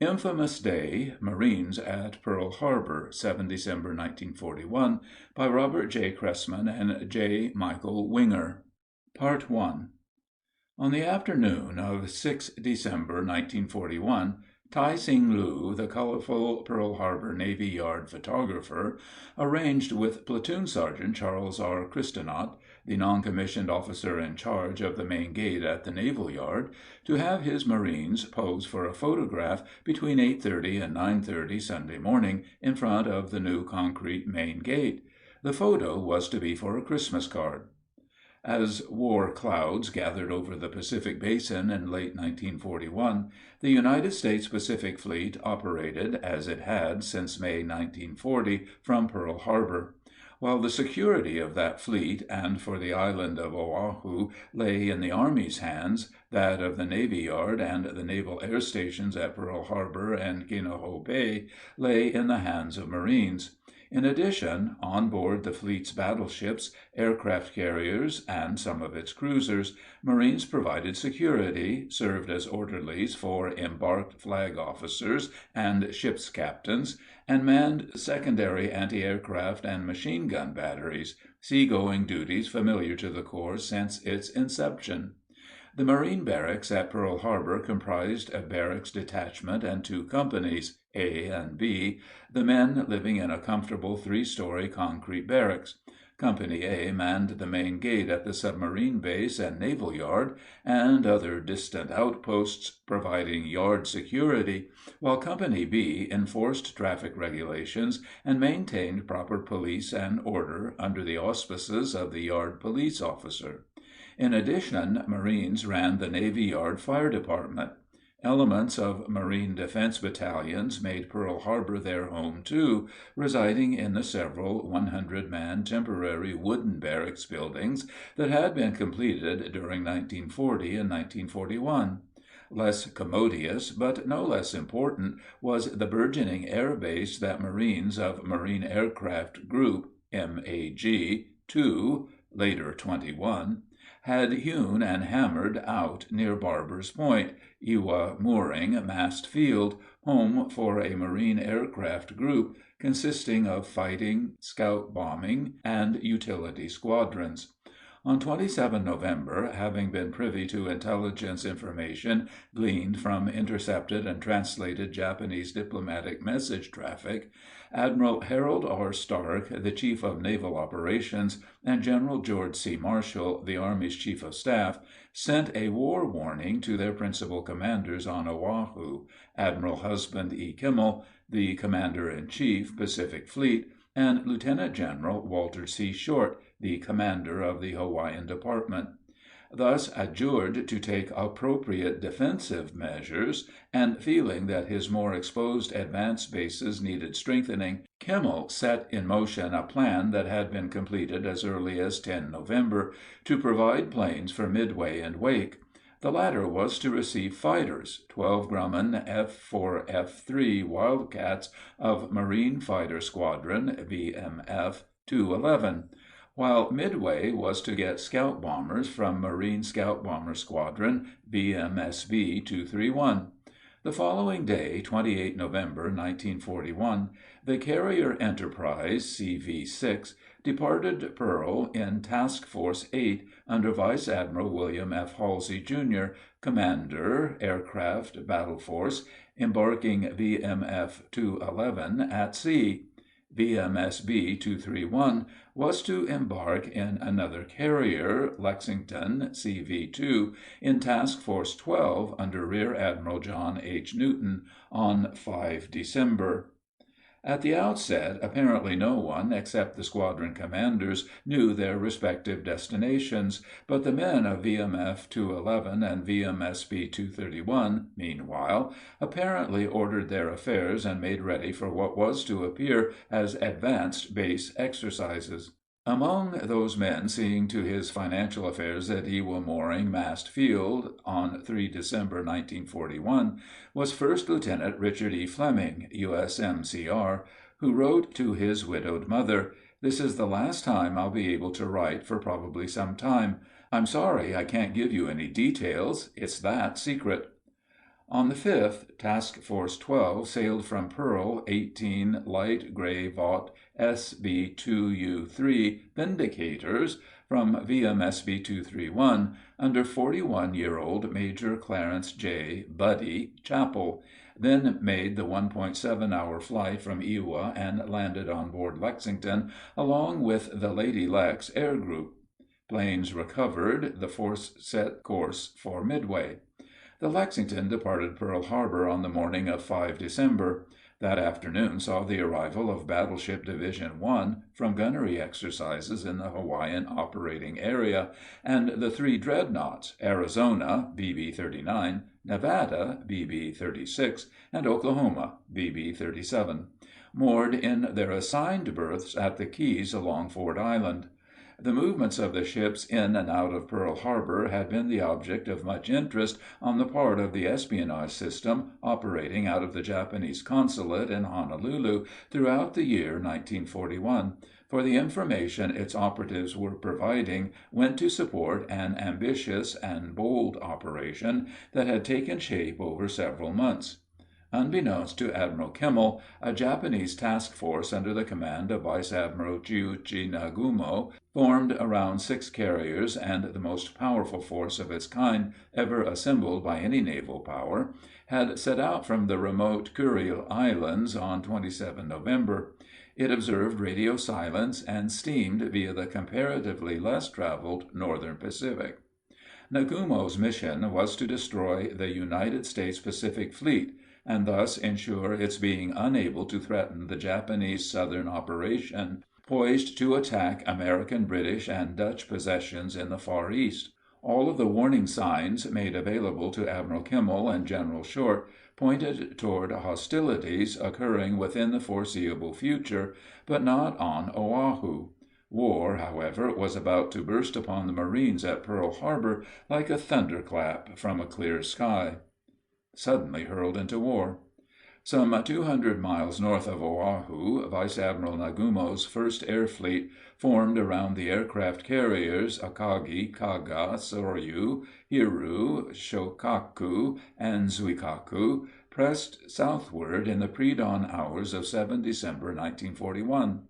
Infamous Day, Marines at Pearl Harbor, 7 December 1941, by Robert J. Cressman and J. Michael Winger. Part 1. On the afternoon of 6 December 1941, Tai Sing Lu, the colorful Pearl Harbor Navy Yard photographer, arranged with Platoon Sergeant Charles R. Christenot, the non-commissioned officer in charge of the main gate at the Naval Yard, to have his Marines pose for a photograph between 8:30 and 9:30 Sunday morning in front of the new concrete main gate. The photo was to be for a Christmas card. As war clouds gathered over the Pacific Basin in late 1941, the United States Pacific Fleet operated, as it had since May 1940, from Pearl Harbor. While the security of that fleet and for the island of Oahu lay in the Army's hands, that of the Navy Yard and the naval air stations at Pearl Harbor and Kinoho Bay lay in the hands of Marines. In addition, on board the fleet's battleships, aircraft carriers, and some of its cruisers, Marines provided security, served as orderlies for embarked flag officers and ship's captains, and manned secondary anti-aircraft and machine gun batteries, sea-going duties familiar to the Corps since its inception. The Marine barracks at Pearl Harbor comprised a barracks detachment and 2 companies, A and B, the men living in a comfortable 3-story concrete barracks. Company A manned the main gate at the submarine base and naval yard and other distant outposts, providing yard security, while Company B enforced traffic regulations and maintained proper police and order under the auspices of the yard police officer. In addition, Marines ran the Navy Yard Fire Department. Elements of Marine Defense battalions made Pearl Harbor their home, too, residing in the several 100-man temporary wooden barracks buildings that had been completed during 1940 and 1941. Less commodious, but no less important, was the burgeoning air base that Marines of Marine Aircraft Group MAG 2, later 21, had hewn and hammered out near Barber's Point, Ewa Mooring Mast Field, home for a Marine aircraft group consisting of fighting, scout bombing, and utility squadrons. On 27 November, having been privy to intelligence information gleaned from intercepted and translated Japanese diplomatic message traffic, Admiral Harold R. Stark, the Chief of Naval Operations, and General George C. Marshall, the Army's Chief of Staff, sent a war warning to their principal commanders on Oahu, Admiral Husband E. Kimmel, the Commander-in-Chief, Pacific Fleet, and Lieutenant General Walter C. Short, the commander of the Hawaiian Department. Thus adjured to take appropriate defensive measures, and feeling that his more exposed advance bases needed strengthening, Kimmel set in motion a plan that had been completed as early as 10 November to provide planes for Midway and Wake. The latter was to receive fighters, 12 Grumman F-4F-3 Wildcats of Marine Fighter Squadron VMF 211, while Midway was to get scout bombers from Marine Scout Bomber Squadron VMSB 231. The following day, 28 November 1941, the carrier Enterprise CV-6 departed Pearl in Task Force 8 under Vice Admiral William F. Halsey, Jr., Commander, Aircraft Battle Force, embarking VMF 211 at sea. VMSB 231 was to embark in another carrier, Lexington CV-2, in Task Force 12 under Rear Admiral John H. Newton on 5 December. At the outset, apparently no one except the squadron commanders knew their respective destinations, but the men of VMF 211 and VMSB 231, meanwhile, apparently ordered their affairs and made ready for what was to appear as advanced base exercises. Among those men seeing to his financial affairs at Ewa Mooring Mast Field on 3 December 1941 was First Lieutenant Richard E. Fleming, USMCR, who wrote to his widowed mother, "This is the last time I'll be able to write for probably some time. I'm sorry I can't give you any details. It's that secret." On the 5th, Task Force 12 sailed from Pearl 18 light gray Vought SB-2U-3 Vindicators from VM SB-231 under 41-year-old Major Clarence J. Buddy Chappell, then made the 1.7-hour flight from Ewa and landed on board Lexington along with the Lady Lex Air Group. Planes recovered, the force set course for Midway. The Lexington departed Pearl Harbor on the morning of 5 December. That afternoon saw the arrival of Battleship Division 1 from gunnery exercises in the Hawaiian operating area, and the 3 dreadnoughts, Arizona, BB-39, Nevada, BB-36, and Oklahoma, BB-37, moored in their assigned berths at the quays along Ford Island. The movements of the ships in and out of Pearl Harbor had been the object of much interest on the part of the espionage system operating out of the Japanese consulate in Honolulu throughout the year 1941, for the information its operatives were providing went to support an ambitious and bold operation that had taken shape over several months. Unbeknownst to Admiral Kimmel, a Japanese task force under the command of Vice Admiral Chiuchi Nagumo, formed around 6 carriers and the most powerful force of its kind ever assembled by any naval power, had set out from the remote Kurile Islands on 27 November. It observed radio silence and steamed via the comparatively less traveled Northern Pacific. Nagumo's mission was to destroy the United States Pacific Fleet, and thus ensure its being unable to threaten the Japanese southern operation, poised to attack American, British, and Dutch possessions in the Far East. All of the warning signs made available to Admiral Kimmel and General Short pointed toward hostilities occurring within the foreseeable future, but not on Oahu. War, however, was about to burst upon the Marines at Pearl Harbor like a thunderclap from a clear sky. Suddenly hurled into war. Some 200 miles north of Oahu, Vice Admiral Nagumo's 1st Air Fleet, formed around the aircraft carriers Akagi, Kaga, Soryu, Hiru, Shokaku, and Zuikaku, pressed southward in the pre-dawn hours of 7 December 1941.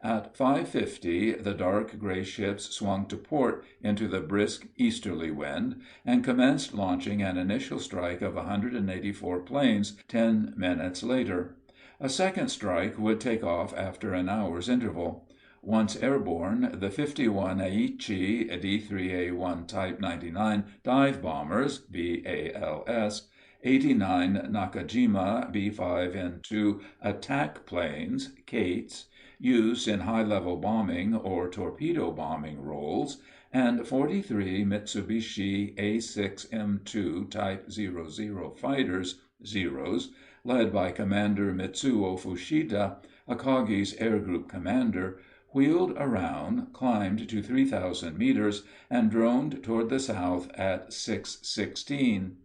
At 5:50, the dark gray ships swung to port into the brisk easterly wind and commenced launching an initial strike of 184 planes 10 minutes later. A second strike would take off after an hour's interval. Once airborne, the 51 Aichi D3A1 Type 99 dive bombers BALS, 89 Nakajima B5N2 attack planes Kates, used in high-level bombing or torpedo bombing roles, and 43 Mitsubishi A6M2 Type 00 fighters Zeros, led by Commander Mitsuo Fushida, Akagi's Air Group commander, wheeled around, climbed to 3,000 meters, and droned toward the south at 6:16.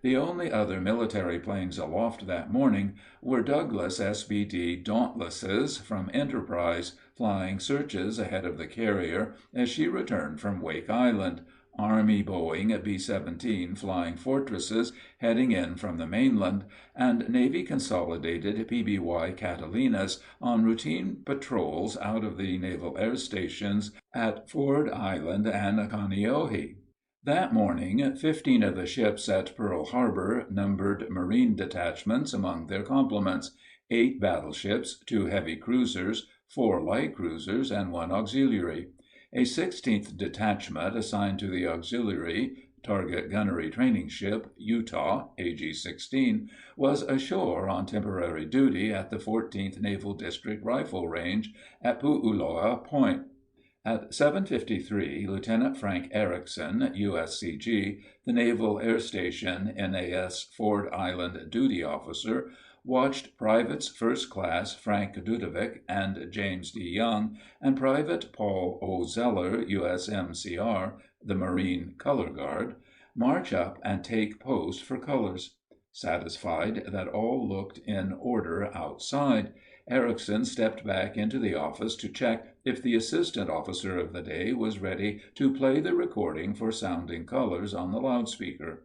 The only other military planes aloft that morning were Douglas SBD Dauntlesses from Enterprise, flying searches ahead of the carrier as she returned from Wake Island, Army Boeing B-17 Flying Fortresses heading in from the mainland, and Navy Consolidated PBY Catalinas on routine patrols out of the naval air stations at Ford Island and Kaneohe. That morning, 15 of the ships at Pearl Harbor numbered Marine detachments among their complements, 8 battleships, 2 heavy cruisers, 4 light cruisers, and 1 auxiliary. A 16th detachment assigned to the auxiliary, target gunnery training ship, Utah, AG-16, was ashore on temporary duty at the 14th Naval District Rifle Range at Pu'uloa Point. At 7:53, Lieutenant Frank Erickson, USCG, the Naval Air Station NAS Ford Island duty officer, watched Privates First Class Frank Dudovic and James D. Young and Private Paul O. Zeller, USMCR, the Marine Color Guard, march up and take post for colors. Satisfied that all looked in order outside, Erickson stepped back into the office to check if the assistant officer of the day was ready to play the recording for sounding colors on the loudspeaker.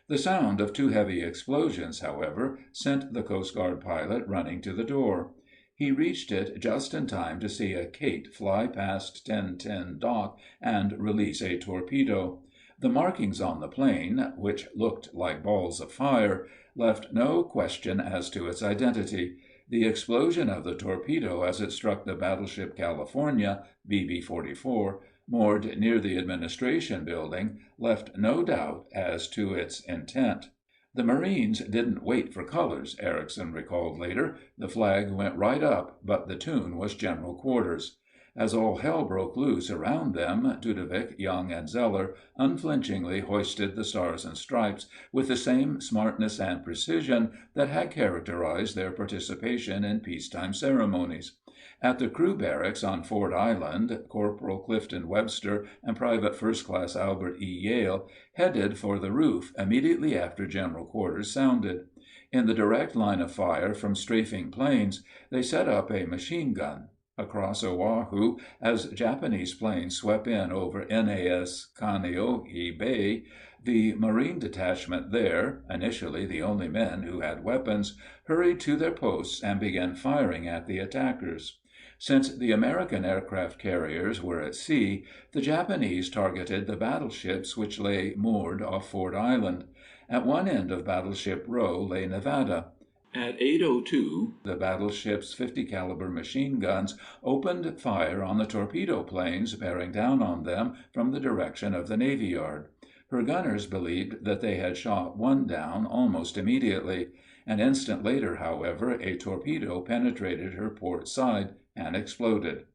The sound of two heavy explosions, however, sent the Coast Guard pilot running to the door. He reached it just in time to see a Kate fly past 1010 dock and release a torpedo. The markings on the plane, which looked like balls of fire, left no question as to its identity. The explosion of the torpedo as it struck the battleship California, BB-44, moored near the administration building, left no doubt as to its intent. The Marines didn't wait for colors, Erickson recalled later. The flag went right up, but the tune was general quarters. As all hell broke loose around them, Tudovic, Young, and Zeller unflinchingly hoisted the Stars and Stripes with the same smartness and precision that had characterized their participation in peacetime ceremonies. At the crew barracks on Ford Island, Corporal Clifton Webster and Private First Class Albert E. Yale headed for the roof immediately after general quarters sounded. In the direct line of fire from strafing planes, they set up a machine gun. Across Oahu, as Japanese planes swept in over NAS Kaneohe Bay, the Marine detachment there, initially the only men who had weapons, hurried to their posts and began firing at the attackers. Since the American aircraft carriers were at sea, the Japanese targeted the battleships which lay moored off Ford Island. At one end of Battleship Row lay Nevada. At 8:02, the battleship's 50-caliber machine guns opened fire on the torpedo planes bearing down on them from the direction of the Navy Yard. Her gunners believed that they had shot one down almost immediately. An instant later, however, a torpedo penetrated her port side and exploded.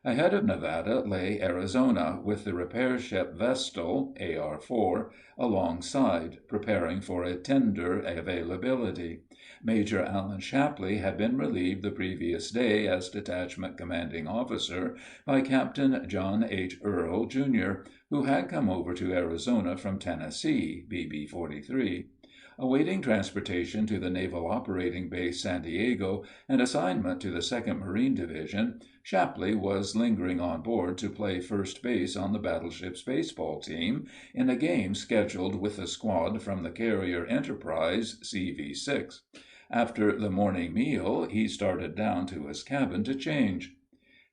Ahead of Nevada lay Arizona, with the repair ship Vestal, AR-4, alongside, preparing for a tender availability. Major Allen Shapley had been relieved the previous day as detachment commanding officer by Captain John H. Earl, Jr., who had come over to Arizona from Tennessee, BB-43. Awaiting transportation to the Naval Operating Base San Diego and assignment to the 2nd Marine Division, Shapley was lingering on board to play first base on the battleship's baseball team in a game scheduled with the squad from the carrier Enterprise CV-6. After the morning meal, he started down to his cabin to change.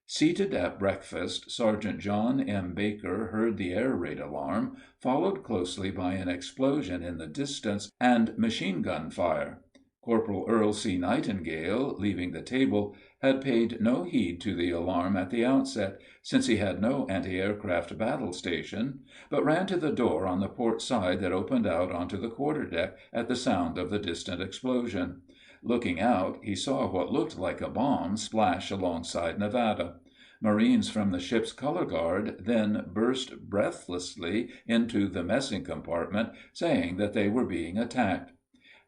Seated at breakfast, Sergeant John M. Baker heard the air raid alarm, followed closely by an explosion in the distance and machine gun fire. Corporal Earl C. Nightingale, leaving the table, had paid no heed to the alarm at the outset, since he had no anti-aircraft battle station, but ran to the door on the port side that opened out onto the quarterdeck at the sound of the distant explosion. Looking out, he saw what looked like a bomb splash alongside Nevada. Marines from the ship's color guard then burst breathlessly into the messing compartment, saying that they were being attacked.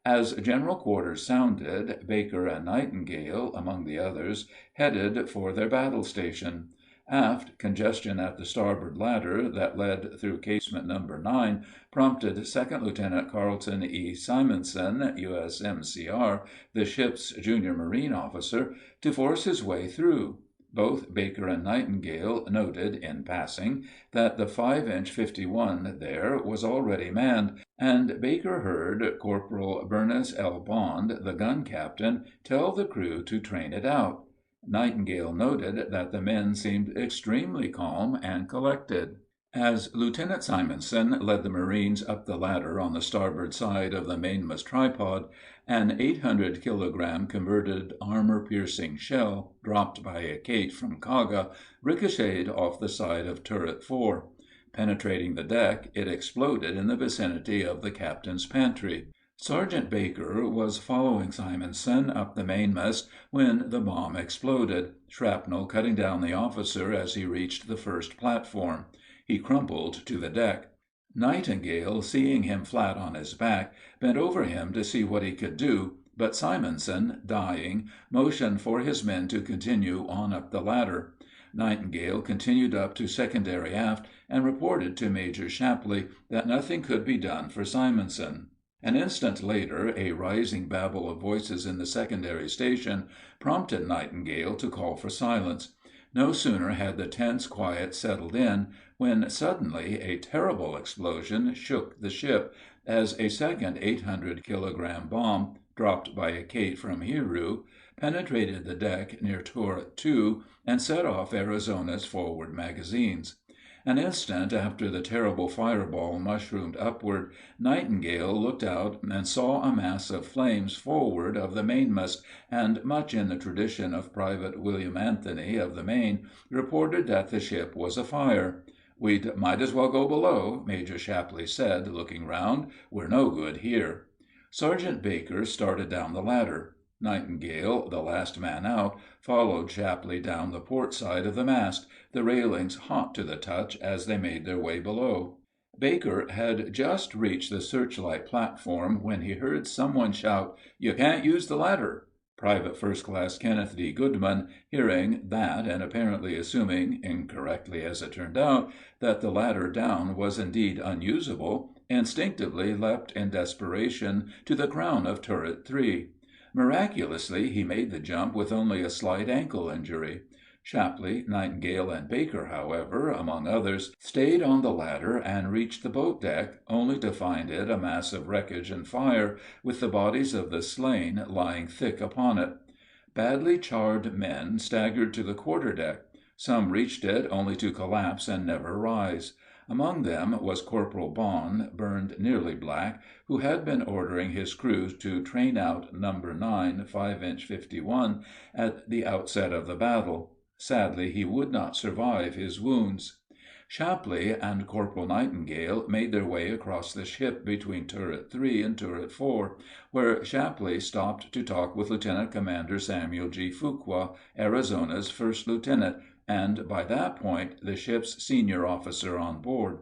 As general quarters sounded, Baker and Nightingale, among the others, headed for their battle station. Aft, congestion at the starboard ladder that led through casement number 9 prompted 2nd Lieutenant Carlton E. Simonson, USMCR, the ship's junior Marine officer, to force his way through. Both Baker and Nightingale noted, in passing, that the 5-inch 51 there was already manned, and Baker heard Corporal Bernice L. Bond, the gun captain, tell the crew to train it out. Nightingale noted that the men seemed extremely calm and collected. As Lieutenant Simonson led the Marines up the ladder on the starboard side of the mainmast tripod, an 800-kilogram converted armor-piercing shell, dropped by a Kate from Kaga, ricocheted off the side of turret 4. Penetrating the deck, it exploded in the vicinity of the captain's pantry. Sergeant Baker was following Simonson up the mainmast when the bomb exploded, shrapnel cutting down the officer as he reached the first platform. He crumpled to the deck. Nightingale, seeing him flat on his back, bent over him to see what he could do, but Simonson, dying, motioned for his men to continue on up the ladder. Nightingale continued up to secondary aft and reported to Major Shapley that nothing could be done for Simonson. An instant later, a rising babble of voices in the secondary station prompted Nightingale to call for silence. No sooner had the tense quiet settled in, when suddenly a terrible explosion shook the ship, as a second 800-kilogram bomb, dropped by a Kate from Hiru, penetrated the deck near Turret 2 and set off Arizona's forward magazines. An instant after the terrible fireball mushroomed upward, Nightingale looked out and saw a mass of flames forward of the mainmast, and, much in the tradition of Private William Anthony of the Maine, reported that the ship was afire. "We might as well go below," Major Shapley said, looking round. "We're no good here." Sergeant Baker started down the ladder. Nightingale, the last man out, followed Shapley down the port side of the mast, the railings hot to the touch as they made their way below. Baker had just reached the searchlight platform when he heard someone shout, "You can't use the ladder." Private First Class Kenneth D. Goodman, hearing that and apparently assuming, incorrectly as it turned out, that the ladder down was indeed unusable, instinctively leapt in desperation to the crown of Turret 3. Miraculously, he made the jump with only a slight ankle injury. Shapley, Nightingale, and Baker, however, among others, stayed on the ladder and reached the boat deck, only to find it a mass of wreckage and fire, with the bodies of the slain lying thick upon it. Badly charred men staggered to the quarter-deck. Some reached it only to collapse and never rise. Among them was Corporal Bond, burned nearly black, who had been ordering his crew to train out No. 9 5-inch 51 at the outset of the battle. Sadly, he would not survive his wounds. Shapley and Corporal Nightingale made their way across the ship between Turret 3 and Turret 4, where Shapley stopped to talk with Lieutenant Commander Samuel G. Fuqua, Arizona's first lieutenant, and by that point the ship's senior officer on board.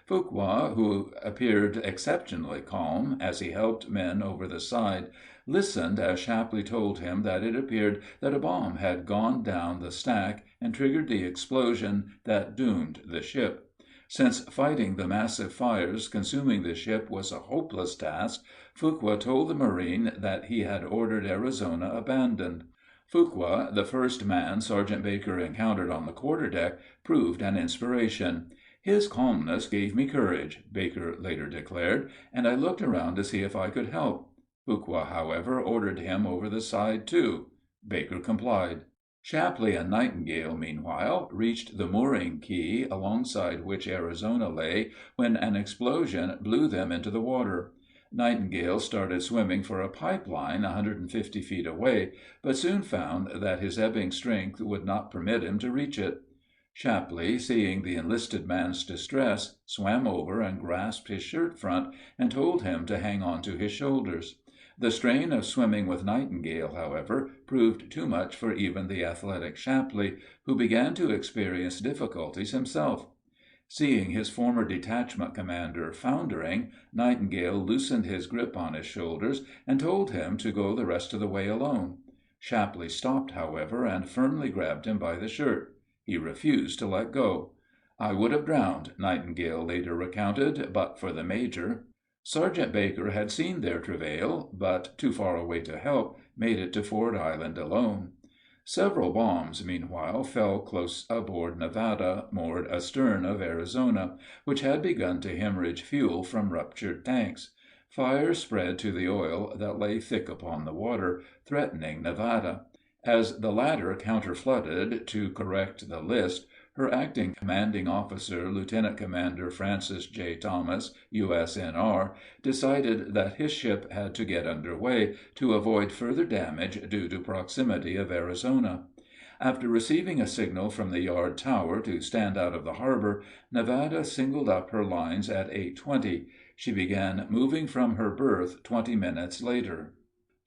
Fuqua, who appeared exceptionally calm as he helped men over the side, listened as Shapley told him that it appeared that a bomb had gone down the stack and triggered the explosion that doomed the ship. Since fighting the massive fires consuming the ship was a hopeless task, Fuqua told the Marine that he had ordered Arizona abandoned. Fuqua, the first man Sergeant Baker encountered on the quarter-deck, proved an inspiration. "His calmness gave me courage," Baker later declared, "and I looked around to see if I could help." Fuqua, however, ordered him over the side, too. Baker complied. Shapley and Nightingale, meanwhile, reached the mooring quay alongside which Arizona lay when an explosion blew them into the water. Nightingale started swimming for a pipe line 150 feet away, but soon found that his ebbing strength would not permit him to reach it. Shapley, seeing the enlisted man's distress, swam over and grasped his shirt front and told him to hang on to his shoulders. The strain of swimming with Nightingale, however, proved too much for even the athletic Shapley, who began to experience difficulties himself. Seeing his former detachment commander foundering, Nightingale loosened his grip on his shoulders and told him to go the rest of the way alone. Shapley stopped, however, and firmly grabbed him by the shirt. He refused to let go. "I would have drowned," Nightingale later recounted, "but for the major." Sergeant Baker had seen their travail, but, too far away to help, made it to Ford Island alone. Several bombs, meanwhile, fell close aboard Nevada, moored astern of Arizona, which had begun to hemorrhage fuel from ruptured tanks. Fire spread to the oil that lay thick upon the water, threatening Nevada. As the latter counter-flooded to correct the list, her acting commanding officer, Lieutenant Commander Francis J. Thomas, U.S.N.R., decided that his ship had to get under way to avoid further damage due to proximity of Arizona. After receiving a signal from the yard tower to stand out of the harbor, Nevada singled up her lines at 8:20. She began moving from her berth 20 minutes later.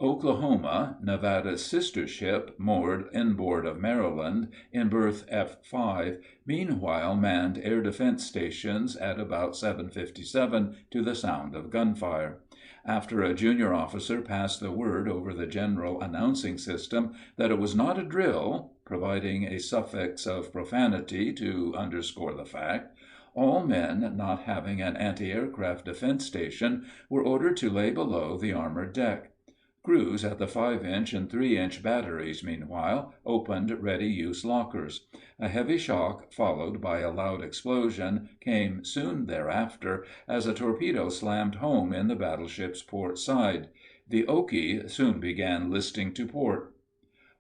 Oklahoma, Nevada's sister ship, moored inboard of Maryland, in berth F5, meanwhile manned air defense stations at about 7:57 to the sound of gunfire. After a junior officer passed the word over the general announcing system that it was not a drill, providing a suffix of profanity to underscore the fact, all men not having an anti-aircraft defense station were ordered to lay below the armored deck. Crews at the 5-inch and 3-inch batteries, meanwhile, opened ready-use lockers. A heavy shock, followed by a loud explosion, came soon thereafter as a torpedo slammed home in the battleship's port side. The Oki soon began listing to port.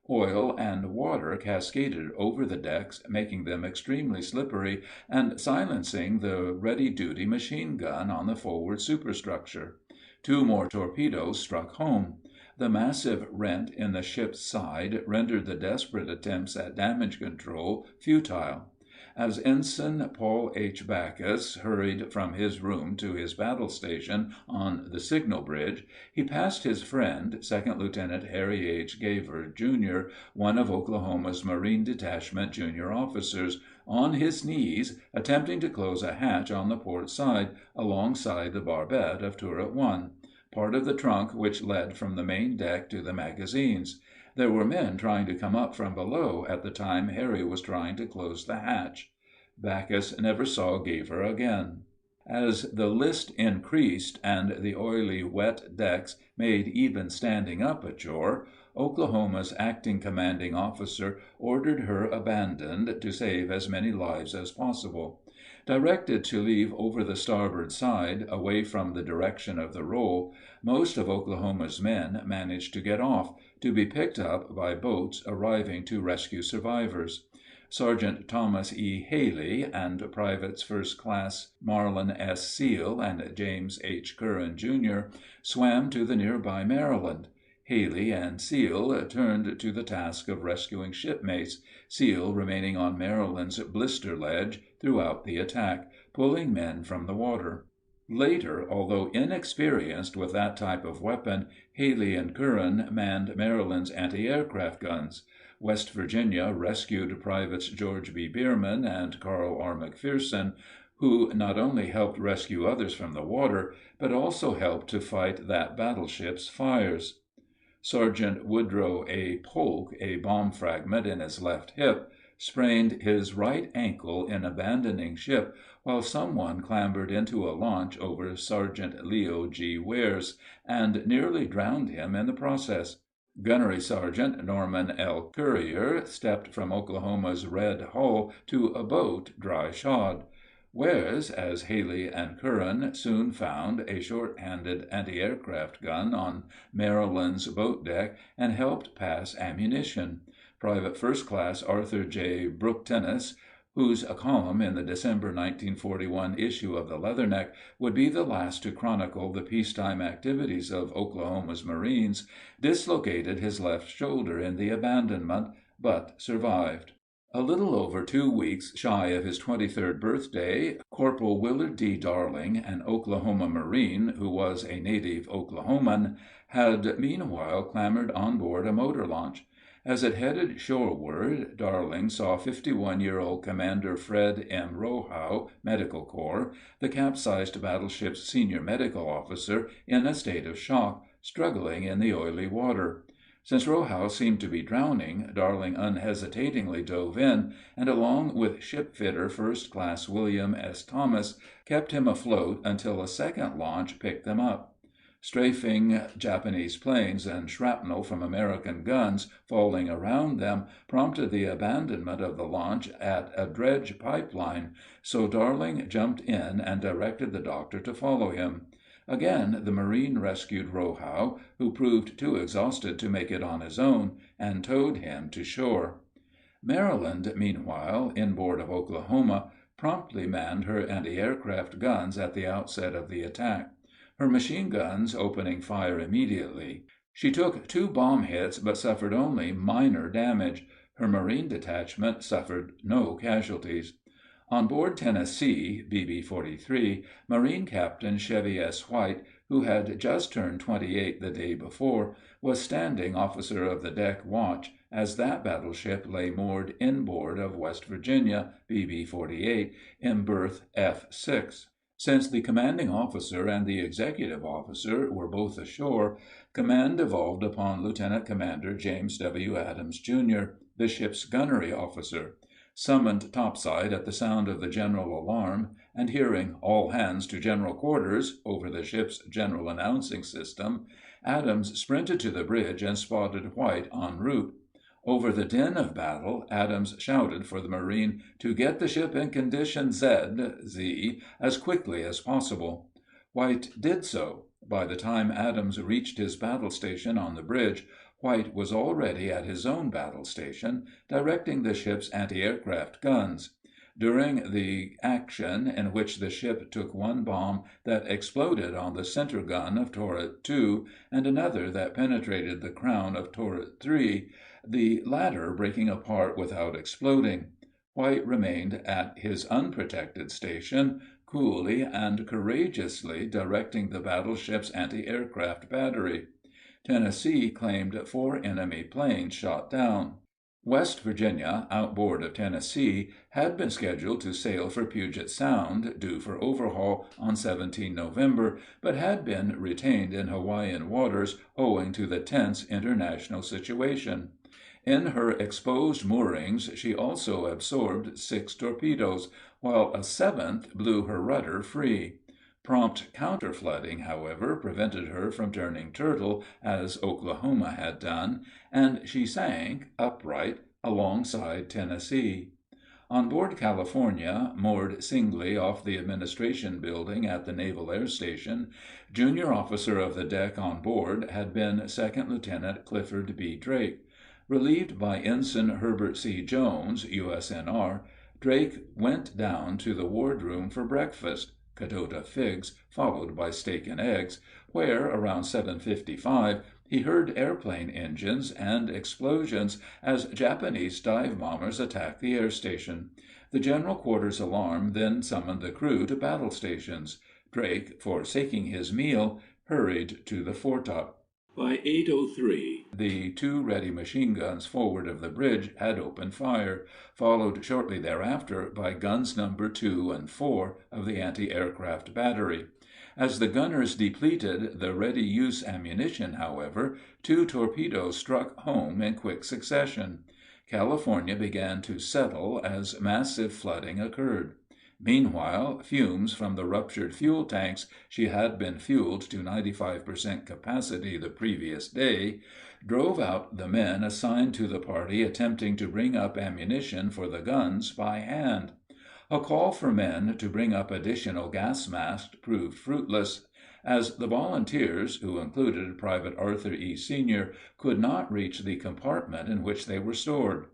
Oil and water cascaded over the decks, making them extremely slippery and silencing the ready-duty machine gun on the forward superstructure. 2 more torpedoes struck home. The massive rent in the ship's side rendered the desperate attempts at damage control futile. As Ensign Paul H. Backus hurried from his room to his battle station on the signal bridge, he passed his friend, Second Lieutenant Harry H. Gaver, Jr., one of Oklahoma's Marine Detachment junior officers, on his knees attempting to close a hatch on the port side alongside the barbette of Turret 1, part of the trunk which led from the main deck to the magazines. There were men trying to come up from below at the time Harry was trying to close the hatch. Backus never saw Gaver again. As the list increased and the oily, wet decks made even standing up a chore, Oklahoma's acting commanding officer ordered her abandoned to save as many lives as possible. Directed to leave over the starboard side, away from the direction of the roll, most of Oklahoma's men managed to get off, to be picked up by boats arriving to rescue survivors. Sergeant Thomas E. Haley and Privates First Class Marlon S. Seal and James H. Curran, Jr., swam to the nearby Maryland. Haley and Seal turned to the task of rescuing shipmates, Seal remaining on Maryland's blister ledge throughout the attack, pulling men from the water. Later, although inexperienced with that type of weapon, Haley and Curran manned Maryland's anti-aircraft guns. West Virginia rescued Privates George B. Bierman and Carl R. McPherson, who not only helped rescue others from the water, but also helped to fight that battleship's fires. Sergeant Woodrow A. Polk, a bomb fragment in his left hip, sprained his right ankle in abandoning ship while someone clambered into a launch over Sergeant Leo G. Wares and nearly drowned him in the process. Gunnery Sergeant Norman L. Currier stepped from Oklahoma's Red Hull to a boat dry shod. Wares, as Haley and Curran soon found, a short-handed anti-aircraft gun on Maryland's boat deck and helped pass ammunition. Private First Class Arthur J. Brooktennis, whose column in the December 1941 issue of the Leatherneck would be the last to chronicle the peacetime activities of Oklahoma's Marines, dislocated his left shoulder in the abandonment, but survived. A little over 2 weeks shy of his 23rd birthday, Corporal Willard D. Darling, an Oklahoma Marine who was a native Oklahoman, had meanwhile clambered on board a motor launch. As it headed shoreward, Darling saw 51-year-old Commander Fred M. Rohow, Medical Corps, the capsized battleship's senior medical officer, in a state of shock, struggling in the oily water. Since Rohow seemed to be drowning, Darling unhesitatingly dove in, and along with shipfitter First Class William S. Thomas, kept him afloat until a second launch picked them up. Strafing Japanese planes and shrapnel from American guns falling around them prompted the abandonment of the launch at a dredge pipeline, so Darling jumped in and directed the doctor to follow him. Again the Marine rescued Rohow, who proved too exhausted to make it on his own, and towed him to shore. Maryland, meanwhile, inboard of Oklahoma, promptly manned her anti-aircraft guns at the outset of the attack, her machine guns opening fire immediately. She took 2 bomb hits but suffered only minor damage. Her Marine detachment suffered no casualties. On board Tennessee, BB-43, Marine Captain Chevy S. White, who had just turned 28 the day before, was standing officer of the deck watch as that battleship lay moored inboard of West Virginia, BB-48, in berth F6. Since the commanding officer and the executive officer were both ashore, command devolved upon Lieutenant Commander James W. Adams, Jr., the ship's gunnery officer. Summoned topside at the sound of the general alarm, and hearing "all hands to general quarters" over the ship's general announcing system, Adams sprinted to the bridge and spotted White en route. Over the din of battle, Adams shouted for the Marine to get the ship in condition Z as quickly as possible. White did so. By the time Adams reached his battle station on the bridge, White was already at his own battle station, directing the ship's anti-aircraft guns. During the action, in which the ship took one bomb that exploded on the center gun of Turret 2 and another that penetrated the crown of Turret 3, the latter breaking apart without exploding, White remained at his unprotected station, coolly and courageously directing the battleship's anti-aircraft battery. Tennessee claimed 4 enemy planes shot down. West Virginia, outboard of Tennessee, had been scheduled to sail for Puget Sound, due for overhaul on 17 November, but had been retained in Hawaiian waters owing to the tense international situation. In her exposed moorings she also absorbed 6 torpedoes, while a 7th blew her rudder free. Prompt counter-flooding, however, prevented her from turning turtle, as Oklahoma had done, and she sank, upright, alongside Tennessee. On board California, moored singly off the Administration Building at the Naval Air Station, junior officer of the deck on board had been 2nd Lieutenant Clifford B. Drake. Relieved by Ensign Herbert C. Jones, USNR, Drake went down to the wardroom for breakfast. Cadota figs, followed by steak and eggs, where, around 7:55, he heard airplane engines and explosions as Japanese dive bombers attacked the air station. The general quarters alarm then summoned the crew to battle stations. Drake, forsaking his meal, hurried to the foretop. By 8:03, the 2 ready machine guns forward of the bridge had opened fire, followed shortly thereafter by guns number 2 and 4 of the anti-aircraft battery. As the gunners depleted the ready-use ammunition, however, 2 torpedoes struck home in quick succession. California began to settle as massive flooding occurred. Meanwhile, fumes from the ruptured fuel tanks she had been fueled to 95% capacity the previous day drove out the men assigned to the party attempting to bring up ammunition for the guns by hand. A call for men to bring up additional gas masks proved fruitless, as the volunteers, who included Private Arthur E. Sr., could not reach the compartment in which they were stored.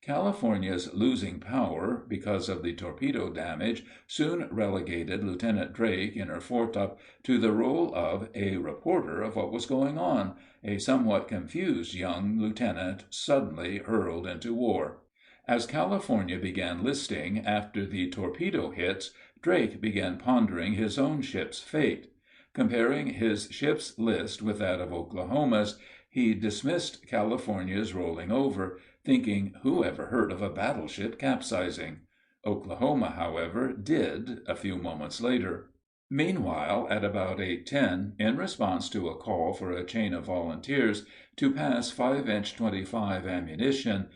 California's losing power, because of the torpedo damage, soon relegated Lieutenant Drake, in her foretop, to the role of a reporter of what was going on, a somewhat confused young lieutenant suddenly hurled into war. As California began listing after the torpedo hits, Drake began pondering his own ship's fate. Comparing his ship's list with that of Oklahoma's, he dismissed California's rolling over, thinking, who ever heard of a battleship capsizing? Oklahoma, however, did a few moments later. Meanwhile, at about 8:10, in response to a call for a chain of volunteers to pass 5-inch .25 ammunition,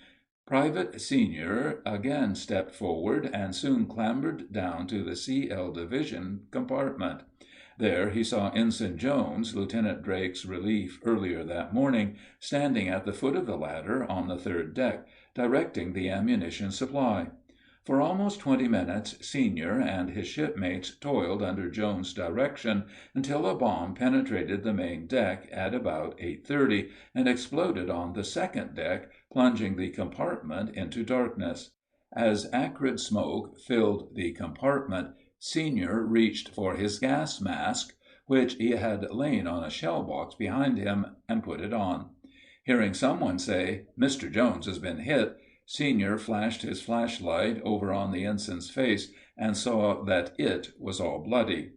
Private Senior again stepped forward and soon clambered down to the CL Division compartment. There he saw Ensign Jones, Lieutenant Drake's relief earlier that morning, standing at the foot of the ladder on the 3rd deck, directing the ammunition supply. For almost 20 minutes Senior and his shipmates toiled under Jones' direction until a bomb penetrated the main deck at about 8:30 and exploded on the 2nd deck, plunging the compartment into darkness. As acrid smoke filled the compartment, Senior reached for his gas mask, which he had lain on a shell box behind him, and put it on. Hearing someone say, "Mr. Jones has been hit," Senior flashed his flashlight over on the ensign's face and saw that it was all bloody.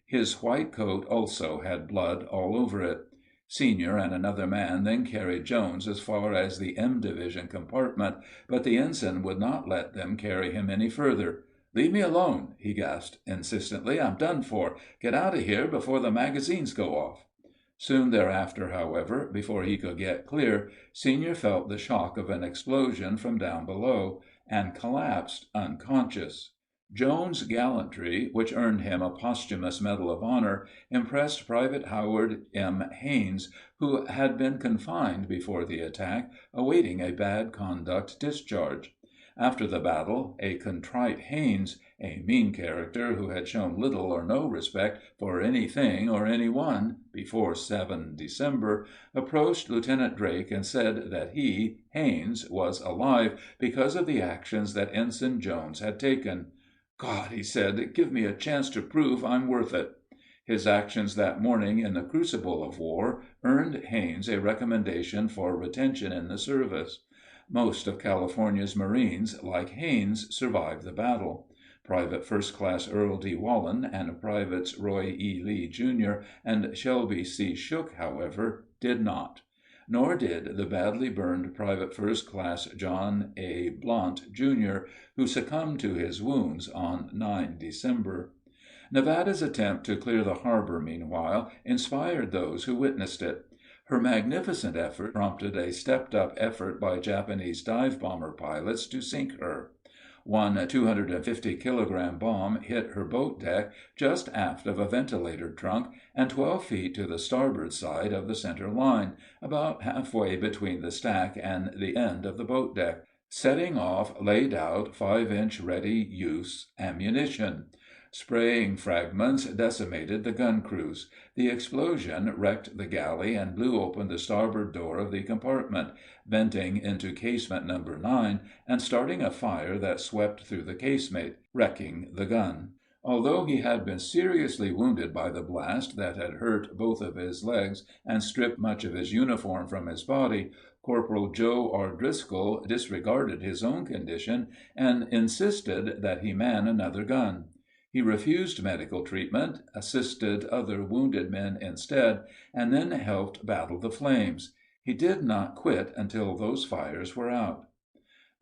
His white coat also had blood all over it. Senior and another man then carried Jones as far as the M Division compartment, but the ensign would not let them carry him any further. "Leave me alone," he gasped insistently. "I'm done for. Get out of here before the magazines go off." Soon thereafter, however, before he could get clear, Senior felt the shock of an explosion from down below, and collapsed unconscious. Jones' gallantry, which earned him a posthumous Medal of Honor, impressed Private Howard M. Haines, who had been confined before the attack, awaiting a bad conduct discharge. After the battle, a contrite Haines, a mean character who had shown little or no respect for anything or anyone before 7 December, approached Lieutenant Drake and said that he, Haines, was alive because of the actions that Ensign Jones had taken. "God," he said, "give me a chance to prove I'm worth it." His actions that morning in the crucible of war earned Haines a recommendation for retention in the service. Most of California's Marines, like Haines, survived the battle. Private First Class Earl D. Wallen and Privates Roy E. Lee, Jr. and Shelby C. Shook, however, did not. Nor did the badly burned Private First Class John A. Blount, Jr., who succumbed to his wounds on 9 December. Nevada's attempt to clear the harbor, meanwhile, inspired those who witnessed it. Her magnificent effort prompted a stepped-up effort by Japanese dive-bomber pilots to sink her. One 250-kilogram bomb hit her boat deck just aft of a ventilator trunk and 12 feet to the starboard side of the center line, about halfway between the stack and the end of the boat deck, setting off laid-out 5-inch ready-use ammunition. Spraying fragments decimated the gun crews. The explosion wrecked the galley and blew open the starboard door of the compartment, venting into casement No. 9 and starting a fire that swept through the casemate, wrecking the gun. Although he had been seriously wounded by the blast that had hurt both of his legs and stripped much of his uniform from his body, Corporal Joe R. Driscoll disregarded his own condition and insisted that he man another gun. He refused medical treatment, assisted other wounded men instead, and then helped battle the flames. He did not quit until those fires were out.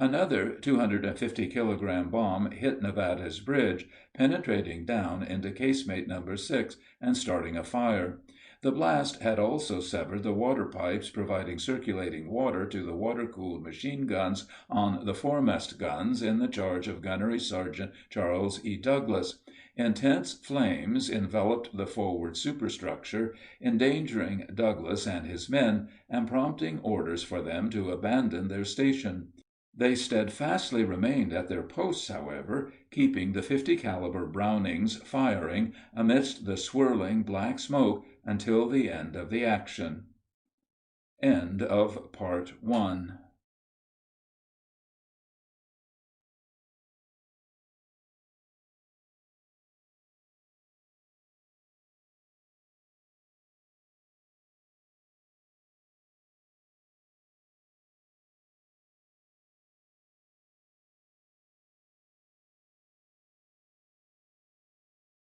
Another 250-kilogram bomb hit Nevada's bridge, penetrating down into casemate No. 6 and starting a fire. The blast had also severed the water pipes providing circulating water to the water-cooled machine guns on the foremast guns in the charge of Gunnery Sergeant Charles E. Douglas. Intense flames enveloped the forward superstructure, endangering Douglas and his men, and prompting orders for them to abandon their station. They steadfastly remained at their posts, however, keeping the 50-caliber Brownings firing amidst the swirling black smoke until the end of the action. End of Part 1.